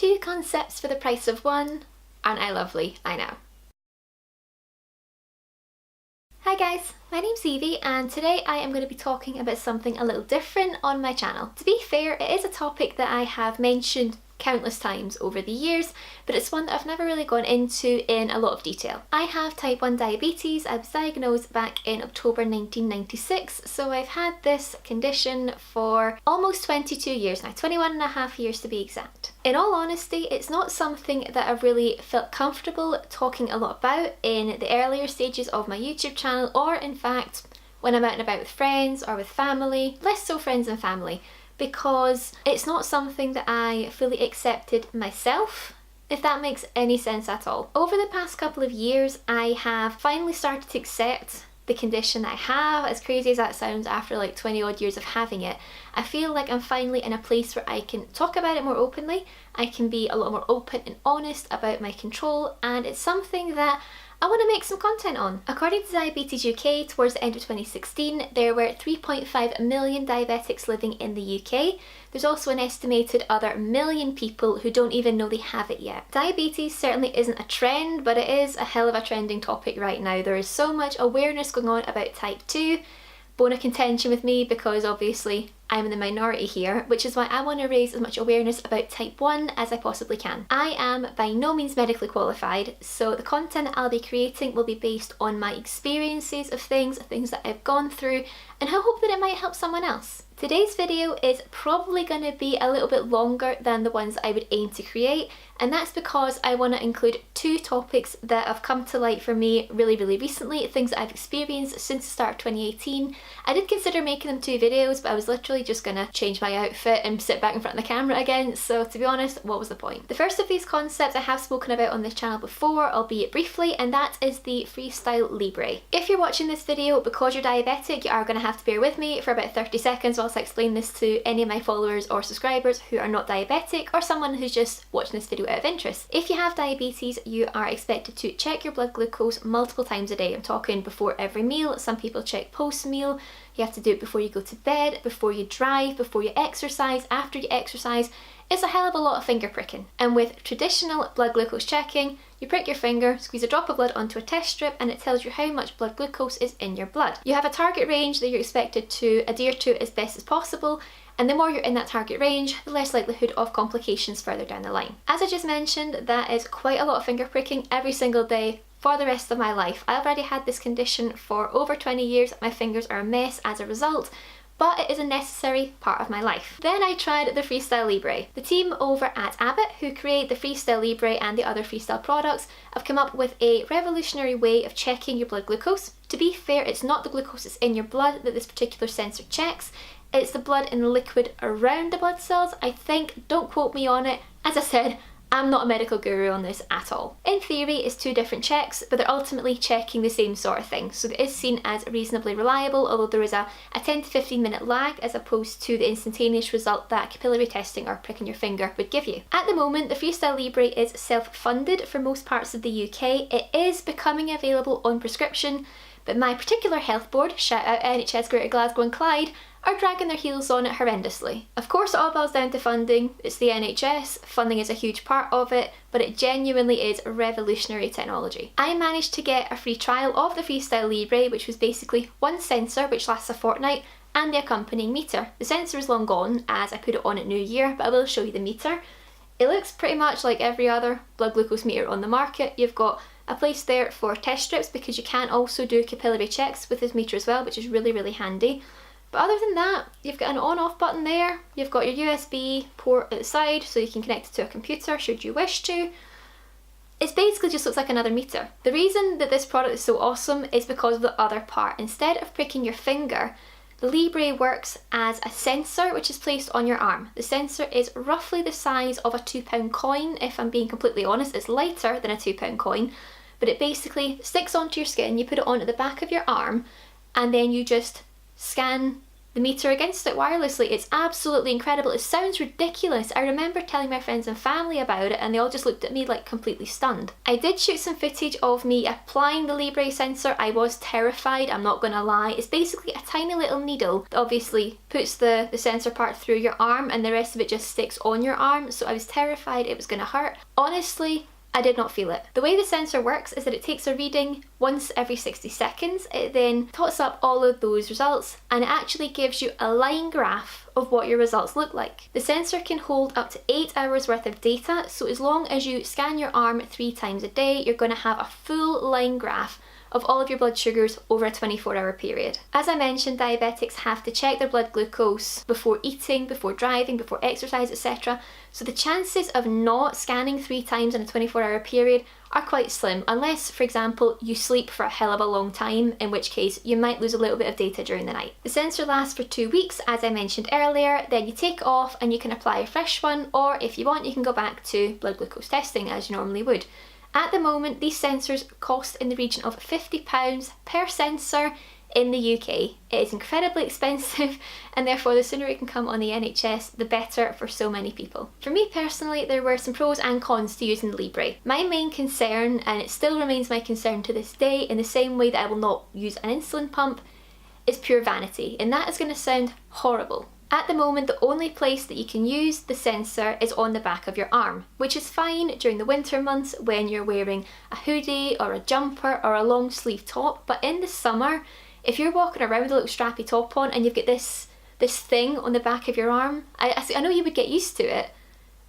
Two concepts for the price of one. Aren't I lovely? I know. Hi guys, my name's Evie and today I am going to be talking about something a little different on my channel. To be fair, it is a topic that I have mentioned countless times over the years, but it's one that I've never really gone into in a lot of detail. I have type 1 diabetes. I was diagnosed back in October 1996, so I've had this condition for almost 22 years now, 21 and a half years to be exact. In all honesty, it's not something that I've really felt comfortable talking a lot about in the earlier stages of my YouTube channel, or in fact when I'm out and about with friends or with family, less so friends and family, because it's not something that I fully accepted myself, if that makes any sense at all. Over the past couple of years, I have finally started to accept the condition that I have, as crazy as that sounds after like 20 odd years of having it. I feel like I'm finally in a place where I can talk about it more openly, I can be a lot more open and honest about my control, and it's something that I want to make some content on. According to Diabetes UK, towards the end of 2016, there were 3.5 million diabetics living in the UK. There's also an estimated other million people who don't even know they have it yet. Diabetes certainly isn't a trend, but it is a hell of a trending topic right now. There is so much awareness going on about type 2. Bone of contention with me because obviously I'm in the minority here, which is why I want to raise as much awareness about type 1 as I possibly can. I am by no means medically qualified, so the content that I'll be creating will be based on my experiences of things that I've gone through, and I hope that it might help someone else. Today's video is probably going to be a little bit longer than the ones I would aim to create, and that's because I want to include two topics that have come to light for me really recently, things that I've experienced since the start of 2018. I did consider making them two videos, but I was literally just gonna change my outfit and sit back in front of the camera again, so to be honest, what was the point? The first of these concepts I have spoken about on this channel before, albeit briefly, and that is the FreeStyle Libre. If you're watching this video because you're diabetic, you are going to have to bear with me for about 30 seconds whilst I explain this to any of my followers or subscribers who are not diabetic, or someone who's just watching this video out of interest. If you have diabetes, you are expected to check your blood glucose multiple times a day. I'm talking before every meal, some people check post-meal. You have to do it before you go to bed, before you drive, before you exercise, after you exercise. It's a hell of a lot of finger pricking. And with traditional blood glucose checking, you prick your finger, squeeze a drop of blood onto a test strip, and it tells you how much blood glucose is in your blood. You have a target range that you're expected to adhere to as best as possible, and the more you're in that target range, the less likelihood of complications further down the line. As I just mentioned, that is quite a lot of finger pricking every single day for the rest of my life. I've already had this condition for over 20 years, my fingers are a mess as a result, but it is a necessary part of my life. Then I tried the FreeStyle Libre. The team over at Abbott, who create the FreeStyle Libre and the other FreeStyle products, have come up with a revolutionary way of checking your blood glucose. To be fair, it's not the glucose that's in your blood that this particular sensor checks, it's the blood and the liquid around the blood cells, I think. Don't quote me on it. As I said, I'm not a medical guru on this at all. In theory, it's two different checks, but they're ultimately checking the same sort of thing, so it is seen as reasonably reliable, although there is a 10 to 15 minute lag as opposed to the instantaneous result that capillary testing or pricking your finger would give you. At the moment, the FreeStyle Libre is self-funded for most parts of the UK. It is becoming available on prescription, but my particular health board, shout out NHS Greater Glasgow and Clyde, are dragging their heels on it horrendously. Of course it all boils down to funding. It's the NHS, funding is a huge part of it, but it genuinely is revolutionary technology. I managed to get a free trial of the FreeStyle Libre, which was basically one sensor which lasts a fortnight and the accompanying meter. The sensor is long gone as I put it on at New Year, but I will show you the meter. It looks pretty much like every other blood glucose meter on the market. You've got a place there for test strips because you can also do capillary checks with this meter as well, which is really handy. But other than that, you've got an on-off button there, you've got your USB port at the side so you can connect it to a computer should you wish to. It basically just looks like another meter. The reason that this product is so awesome is because of the other part. Instead of pricking your finger, the Libre works as a sensor which is placed on your arm. The sensor is roughly the size of a £2 coin, if I'm being completely honest. It's lighter than a £2 coin, but it basically sticks onto your skin, you put it onto the back of your arm, and then you just scan the meter against it wirelessly. It's absolutely incredible. It sounds ridiculous. I remember telling my friends and family about it and they all just looked at me like completely stunned. I did shoot some footage of me applying the Libre sensor. I was terrified, I'm not gonna lie. It's basically a tiny little needle that obviously puts the sensor part through your arm and the rest of it just sticks on your arm, so I was terrified it was gonna hurt. Honestly, I did not feel it. The way the sensor works is that it takes a reading once every 60 seconds. It then tots up all of those results and it actually gives you a line graph of what your results look like. The sensor can hold up to 8 hours worth of data, so as long as you scan your arm 3 times a day, you're going to have a full line graph of all of your blood sugars over a 24-hour period. As I mentioned, diabetics have to check their blood glucose before eating, before driving, before exercise, etc. So the chances of not scanning 3 times in a 24-hour period are quite slim, unless, for example, you sleep for a hell of a long time, in which case you might lose a little bit of data during the night. The sensor lasts for 2 weeks, as I mentioned earlier, then you take it off and you can apply a fresh one, or if you want, you can go back to blood glucose testing as you normally would. At the moment, these sensors cost in the region of £50 per sensor in the UK. It is incredibly expensive and therefore the sooner it can come on the NHS, the better for so many people. For me personally, there were some pros and cons to using the Libre. My main concern, and it still remains my concern to this day in the same way that I will not use an insulin pump, is pure vanity, and that is going to sound horrible. At the moment, the only place that you can use the sensor is on the back of your arm, which is fine during the winter months when you're wearing a hoodie or a jumper or a long sleeve top, but in the summer, if you're walking around with a little strappy top on and you've got this thing on the back of your arm, I know you would get used to it,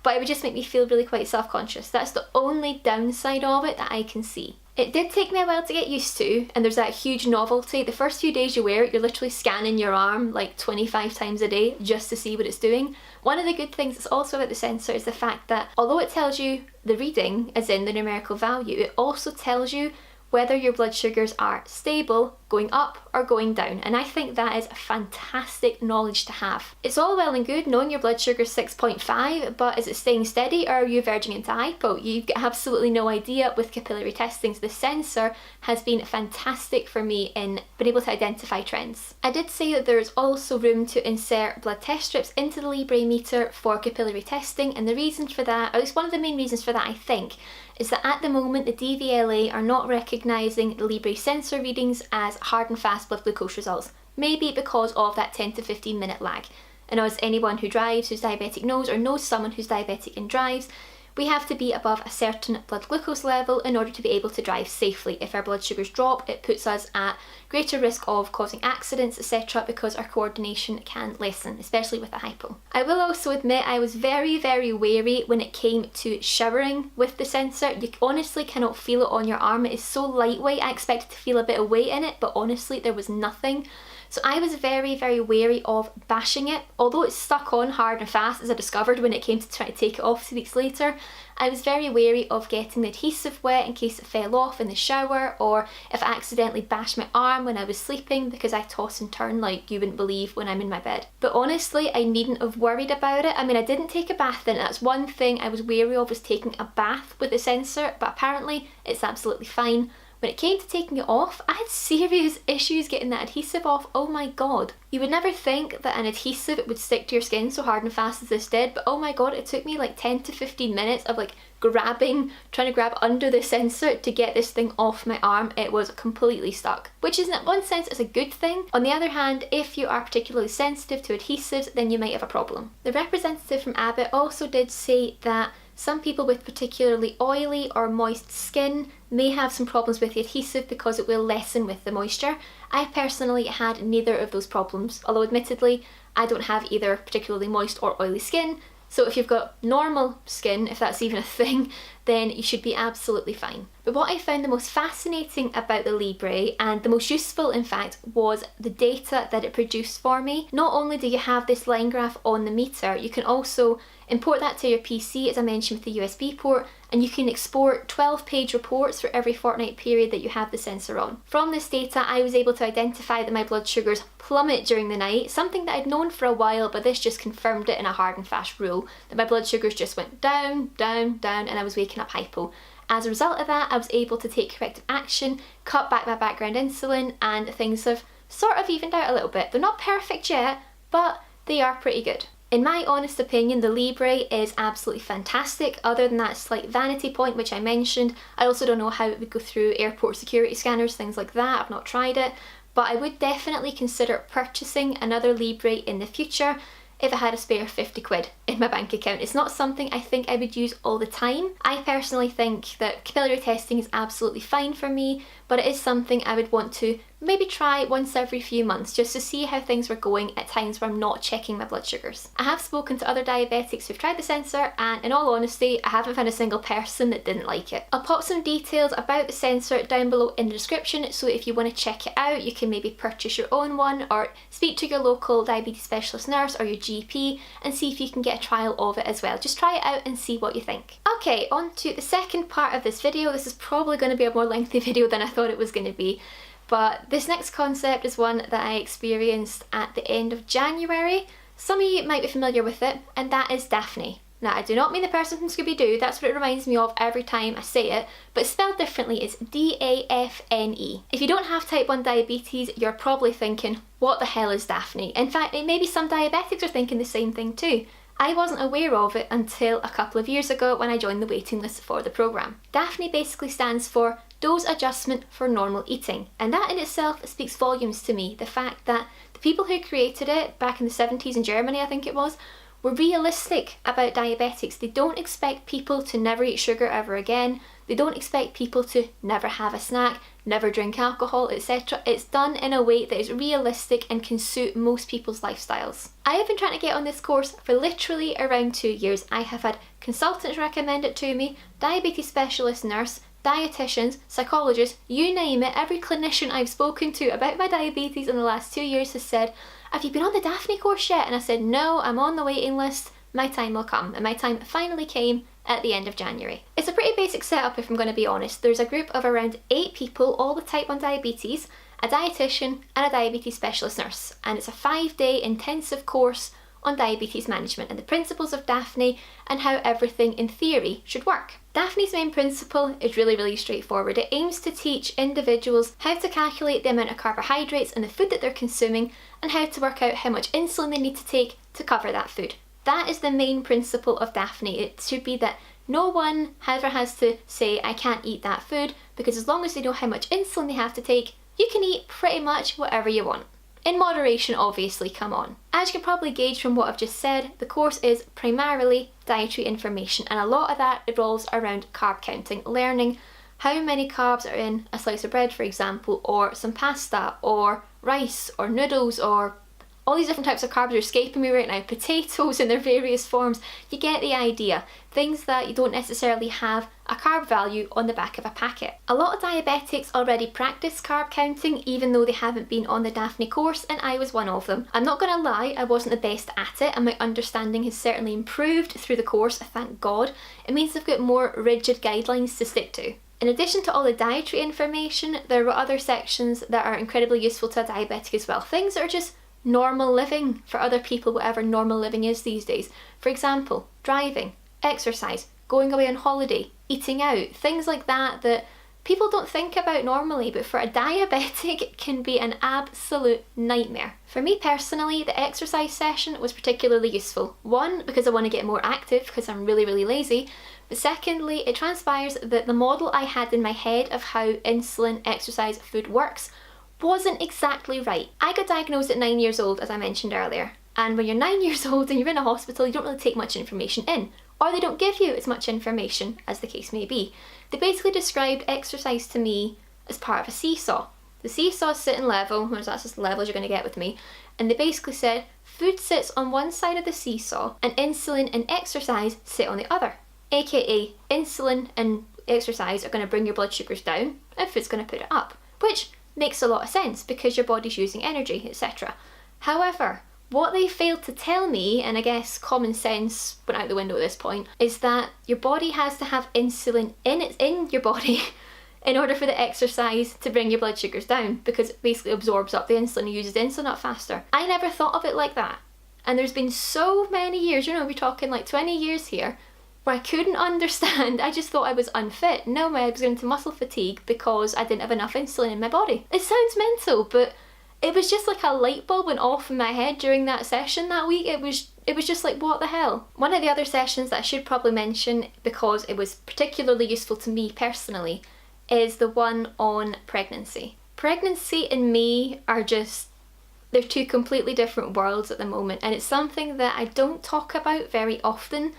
but it would just make me feel really quite self-conscious. That's the only downside of it that I can see. It did take me a while to get used to, and there's that huge novelty. The first few days you wear it, you're literally scanning your arm like 25 times a day just to see what it's doing. One of the good things that's also about the sensor is the fact that although it tells you the reading, as in the numerical value, it also tells you whether your blood sugars are stable, going up or going down, and I think that is a fantastic knowledge to have. It's all well and good knowing your blood sugar is 6.5, but is it staying steady or are you verging into hypo? You've got absolutely no idea with capillary testings. The sensor has been fantastic for me in being able to identify trends. I did say that there's also room to insert blood test strips into the Libre meter for capillary testing, and the reason for that, or at least one of the main reasons for that I think, is that at the moment the DVLA are not recognising the Libre sensor readings as hard and fast blood glucose results, maybe because of that 10 to 15 minute lag. And as anyone who drives who's diabetic knows, or knows someone who's diabetic and drives, we have to be above a certain blood glucose level in order to be able to drive safely. If our blood sugars drop, it puts us at greater risk of causing accidents, etc., because our coordination can lessen, especially with a hypo. I will also admit I was very, very wary when it came to showering with the sensor. You honestly cannot feel it on your arm. It is so lightweight. I expected to feel a bit of weight in it, but honestly there was nothing. So I was very, very wary of bashing it. Although it's stuck on hard and fast, as I discovered when it came to try to take it off 2 weeks later, I was very wary of getting the adhesive wet in case it fell off in the shower, or if I accidentally bashed my arm when I was sleeping, because I toss and turn like you wouldn't believe when I'm in my bed. But honestly, I needn't have worried about it. I mean, I didn't take a bath in it. That's one thing I was wary of, was taking a bath with the sensor, but apparently it's absolutely fine. When it came to taking it off, I had serious issues getting that adhesive off. Oh my god. You would never think that an adhesive would stick to your skin so hard and fast as this did, but oh my god, it took me like 10 to 15 minutes of like trying to grab under the sensor to get this thing off my arm. It was completely stuck, which is in one sense is a good thing. On the other hand, if you are particularly sensitive to adhesives, then you might have a problem. The representative from Abbott also did say that some people with particularly oily or moist skin may have some problems with the adhesive because it will lessen with the moisture. I personally had neither of those problems, although admittedly I don't have either particularly moist or oily skin, so if you've got normal skin, if that's even a thing, then you should be absolutely fine. But what I found the most fascinating about the Libre, and the most useful in fact, was the data that it produced for me. Not only do you have this line graph on the meter, you can also import that to your PC, as I mentioned, with the USB port, and you can export 12-page reports for every fortnight period that you have the sensor on. From this data, I was able to identify that my blood sugars plummet during the night, something that I'd known for a while, but this just confirmed it in a hard and fast rule, that my blood sugars just went down, down, down, and I was waking up hypo. As a result of that, I was able to take corrective action, cut back my background insulin, and things have sort of evened out a little bit. They're not perfect yet, but they are pretty good. In my honest opinion, the Libre is absolutely fantastic. Other than that slight vanity point which I mentioned, I also don't know how it would go through airport security scanners, things like that. I've not tried it, but I would definitely consider purchasing another Libre in the future if I had a spare 50 quid in my bank account. It's not something I think I would use all the time. I personally think that capillary testing is absolutely fine for me, but it is something I would want to maybe try once every few months just to see how things were going at times where I'm not checking my blood sugars. I have spoken to other diabetics who've tried the sensor, and in all honesty, I haven't found a single person that didn't like it. I'll pop some details about the sensor down below in the description, so if you want to check it out, you can maybe purchase your own one or speak to your local diabetes specialist nurse or your GP and see if you can get a trial of it as well. Just try it out and see what you think. Okay, on to the second part of this video. This is probably going to be a more lengthy video than I thought it was going to be. But this next concept is one that I experienced at the end of January. Some of you might be familiar with it, and that is DAFNE. Now, I do not mean the person from Scooby-Doo, that's what it reminds me of every time I say it, but spelled differently, it's DAFNE. If you don't have type 1 diabetes, you're probably thinking, what the hell is DAFNE? In fact, maybe some diabetics are thinking the same thing too. I wasn't aware of it until a couple of years ago when I joined the waiting list for the programme. DAFNE basically stands for Dose Adjustment for Normal Eating, and that in itself speaks volumes to me. The fact that the people who created it back in the 70s in Germany, I think it was, were realistic about diabetics. They don't expect people to never eat sugar ever again. They don't expect people to never have a snack, never drink alcohol, etc. It's done in a way that is realistic and can suit most people's lifestyles. I have been trying to get on this course for literally around 2 years. I have had consultants recommend it to me, diabetes specialist nurse, dietitians, psychologists, you name it. Every clinician I've spoken to about my diabetes in the last 2 years has said, have you been on the DAFNE course yet? And I said, no, I'm on the waiting list. My time will come. And my time finally came at the end of January. It's a pretty basic setup if I'm going to be honest. There's a group of around 8 people, all with type 1 diabetes, a dietitian and a diabetes specialist nurse. And it's a 5-day intensive course on diabetes management and the principles of DAFNE and how everything in theory should work. DAFNE's main principle is really straightforward. It aims to teach individuals how to calculate the amount of carbohydrates in the food that they're consuming and how to work out how much insulin they need to take to cover that food. That is the main principle of DAFNE. It should be that no one ever has to say, I can't eat that food, because as long as they know how much insulin they have to take, you can eat pretty much whatever you want. In moderation, obviously, come on. As you can probably gauge from what I've just said, the course is primarily dietary information, and a lot of that revolves around carb counting, learning how many carbs are in a slice of bread, for example, or some pasta, or rice, or noodles, or all these different types of carbs are escaping me right now, potatoes in their various forms. You get the idea. Things that you don't necessarily have a carb value on the back of a packet. A lot of diabetics already practice carb counting even though they haven't been on the DAFNE course, and I was one of them. I'm not gonna lie, I wasn't the best at it, and my understanding has certainly improved through the course, thank God. It means I've got more rigid guidelines to stick to. In addition to all the dietary information, there were other sections that are incredibly useful to a diabetic as well. Things that are just normal living for other people, whatever normal living is these days. For example, driving, exercise, going away on holiday, eating out, things like that that people don't think about normally, but for a diabetic it can be an absolute nightmare. For me personally, the exercise session was particularly useful. One, because I want to get more active because I'm really lazy, but secondly, it transpires that the model I had in my head of how insulin, exercise, food works wasn't exactly right. I got diagnosed at 9 years old, as I mentioned earlier, and when you're 9 years old and you're in a hospital, you don't really take much information in, or they don't give you as much information as the case may be. They basically described exercise to me as part of a seesaw. The seesaw is sitting level, that's just the level you're going to get with me, and they basically said food sits on one side of the seesaw and insulin and exercise sit on the other, aka insulin and exercise are going to bring your blood sugars down and food's going to put it up, which makes a lot of sense because your body's using energy, etc. However, what they failed to tell me, and I guess common sense went out the window at this point, is that your body has to have insulin in your body in order for the exercise to bring your blood sugars down, because it basically absorbs up the insulin and uses the insulin up faster. I never thought of it like that. And there's been so many years, we're talking like 20 years here, where I couldn't understand. I just thought I was unfit. No, I was going into muscle fatigue because I didn't have enough insulin in my body. It sounds mental, but it was just like a light bulb went off in my head during that session that week. It was just like, what the hell? One of the other sessions that I should probably mention, because it was particularly useful to me personally, is the one on pregnancy. Pregnancy and me are just, they're two completely different worlds at the moment, and it's something that I don't talk about very often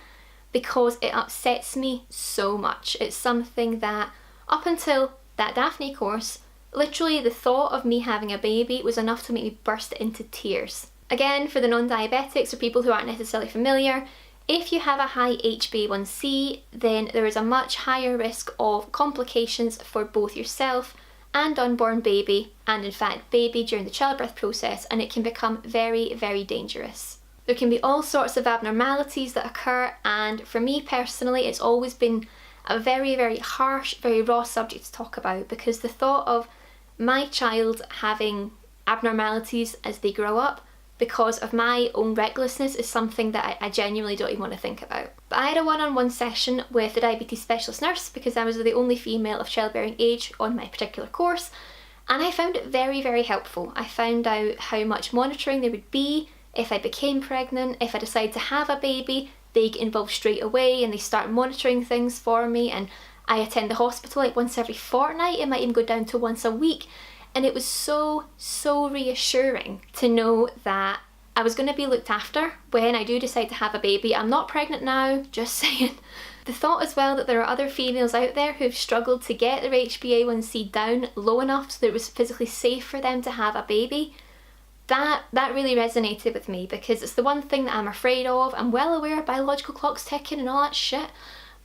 because it upsets me so much. It's something that, up until that DAFNE course, literally the thought of me having a baby was enough to make me burst into tears. Again, for the non-diabetics or people who aren't necessarily familiar, if you have a high HbA1c, then there is a much higher risk of complications for both yourself and unborn baby, and in fact baby during the childbirth process, and it can become very, very dangerous. There can be all sorts of abnormalities that occur, and for me personally it's always been a very, very harsh, very raw subject to talk about, because the thought of my child having abnormalities as they grow up because of my own recklessness is something that I genuinely don't even want to think about. But I had a one-on-one session with the diabetes specialist nurse because I was the only female of childbearing age on my particular course, and I found it very, very helpful. I found out how much monitoring there would be if I became pregnant, if I decided to have a baby. They get involved straight away and they start monitoring things for me, and I attend the hospital like once every fortnight. It might even go down to once a week. And it was so, so reassuring to know that I was going to be looked after when I do decide to have a baby. I'm not pregnant now, just saying. The thought as well that there are other females out there who've struggled to get their HbA1c down low enough so that it was physically safe for them to have a baby, that really resonated with me, because it's the one thing that I'm afraid of. I'm well aware biological clock's ticking and all that shit,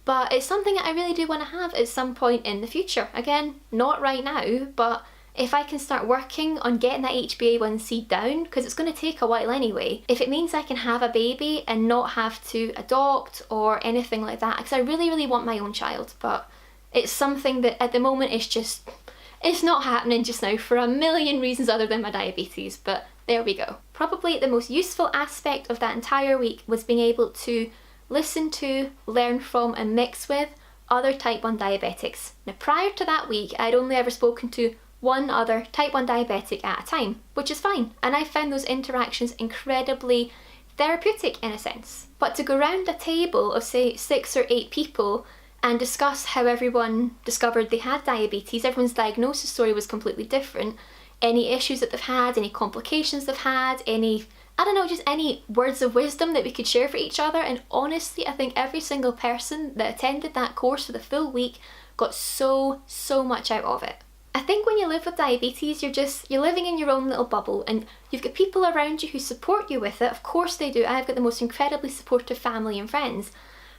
but it's something that I really do want to have at some point in the future. Again, not right now, but if I can start working on getting that HbA1c down, because it's going to take a while anyway, if it means I can have a baby and not have to adopt or anything like that, because I really, really want my own child, but it's something that at the moment it's not happening just now for a million reasons other than my diabetes, but there we go. Probably the most useful aspect of that entire week was being able to listen to, learn from and mix with other type 1 diabetics. Now prior to that week, I'd only ever spoken to one other type 1 diabetic at a time, which is fine, and I found those interactions incredibly therapeutic in a sense. But to go round a table of say 6 or 8 people and discuss how everyone discovered they had diabetes, everyone's diagnosis story was completely different, any issues that they've had, any complications they've had, any, I don't know, just any words of wisdom that we could share for each other. And honestly, I think every single person that attended that course for the full week got so much out of it. I think when you live with diabetes, you're living in your own little bubble, and you've got people around you who support you with it. Of course they do. I've got the most incredibly supportive family and friends,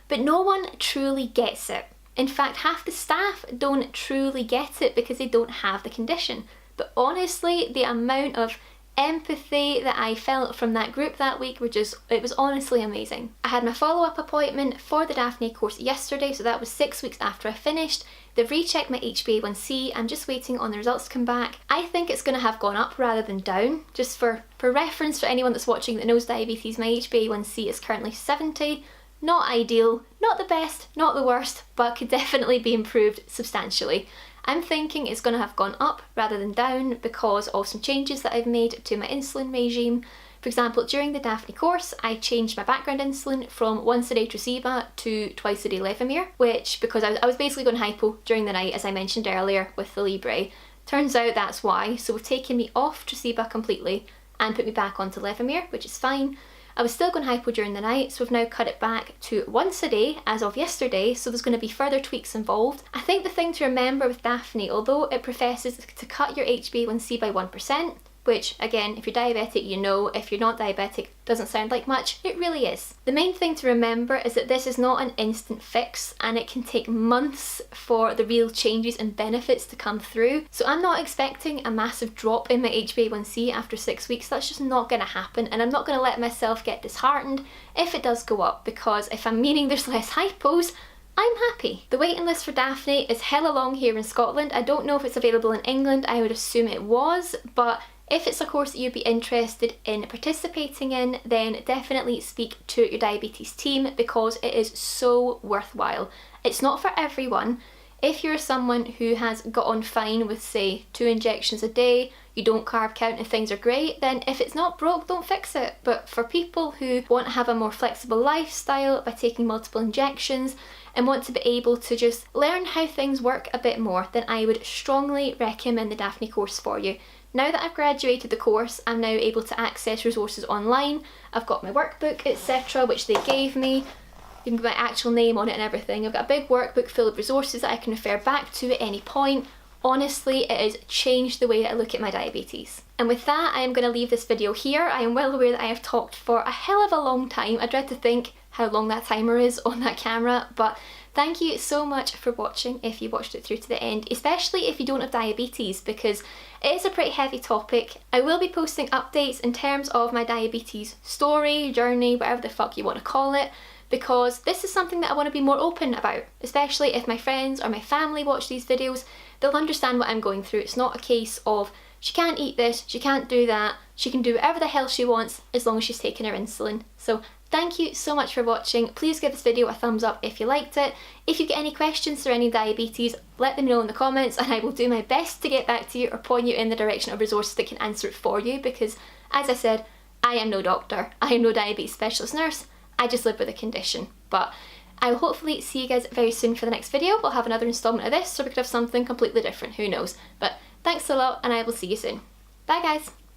but no one truly gets it. In fact, half the staff don't truly get it because they don't have the condition. But honestly, the amount of empathy that I felt from that group that week it was honestly amazing. I had my follow-up appointment for the DAFNE course yesterday, so that was 6 weeks after I finished. They've rechecked my HbA1c, I'm just waiting on the results to come back. I think it's going to have gone up rather than down. Just for reference for anyone that's watching that knows diabetes, my HbA1c is currently 70. Not ideal, not the best, not the worst, but could definitely be improved substantially. I'm thinking it's going to have gone up rather than down because of some changes that I've made to my insulin regime. For example, during the DAFNE course, I changed my background insulin from once a day Tresiba to twice a day Levemir, which, because I was basically going hypo during the night, as I mentioned earlier with the Libre. Turns out that's why, so we've taken me off Tresiba completely and put me back onto Levemir, which is fine. I was still going hypo during the night, so we've now cut it back to once a day as of yesterday, so there's going to be further tweaks involved. I think the thing to remember with DAFNE, although it professes to cut your HbA1c by 1%, which again, if you're diabetic you know, if you're not diabetic doesn't sound like much, it really is. The main thing to remember is that this is not an instant fix, and it can take months for the real changes and benefits to come through. So I'm not expecting a massive drop in my HbA1c after 6 weeks. That's just not going to happen, and I'm not going to let myself get disheartened if it does go up, because if I'm meaning there's less hypos, I'm happy. The waiting list for DAFNE is hella long here in Scotland. I don't know if it's available in England, I would assume it was, but if it's a course that you'd be interested in participating in, then definitely speak to your diabetes team because it is so worthwhile. It's not for everyone. If you're someone who has got on fine with, say, 2 injections a day, you don't carb count and things are great, then if it's not broke, don't fix it. But for people who want to have a more flexible lifestyle by taking multiple injections and want to be able to just learn how things work a bit more, then I would strongly recommend the DAFNE course for you. Now that I've graduated the course, I'm now able to access resources online. I've got my workbook, etc., which they gave me. You can put my actual name on it and everything. I've got a big workbook full of resources that I can refer back to at any point. Honestly, it has changed the way that I look at my diabetes. And with that, I am going to leave this video here. I am well aware that I have talked for a hell of a long time. I dread to think how long that timer is on that camera, but thank you so much for watching if you watched it through to the end, especially if you don't have diabetes, because it is a pretty heavy topic. I will be posting updates in terms of my diabetes story, journey, whatever the fuck you want to call it, because this is something that I want to be more open about, especially if my friends or my family watch these videos. They'll understand what I'm going through. It's not a case of she can't eat this, she can't do that, she can do whatever the hell she wants as long as she's taking her insulin. So thank you so much for watching. Please give this video a thumbs up if you liked it. If you get any questions surrounding diabetes, let them know in the comments and I will do my best to get back to you or point you in the direction of resources that can answer it for you, because as I said, I am no doctor, I am no diabetes specialist nurse, I just live with a condition. But I will hopefully see you guys very soon for the next video. We'll have another installment of this, or we could have something completely different, who knows. But thanks a lot and I will see you soon. Bye guys!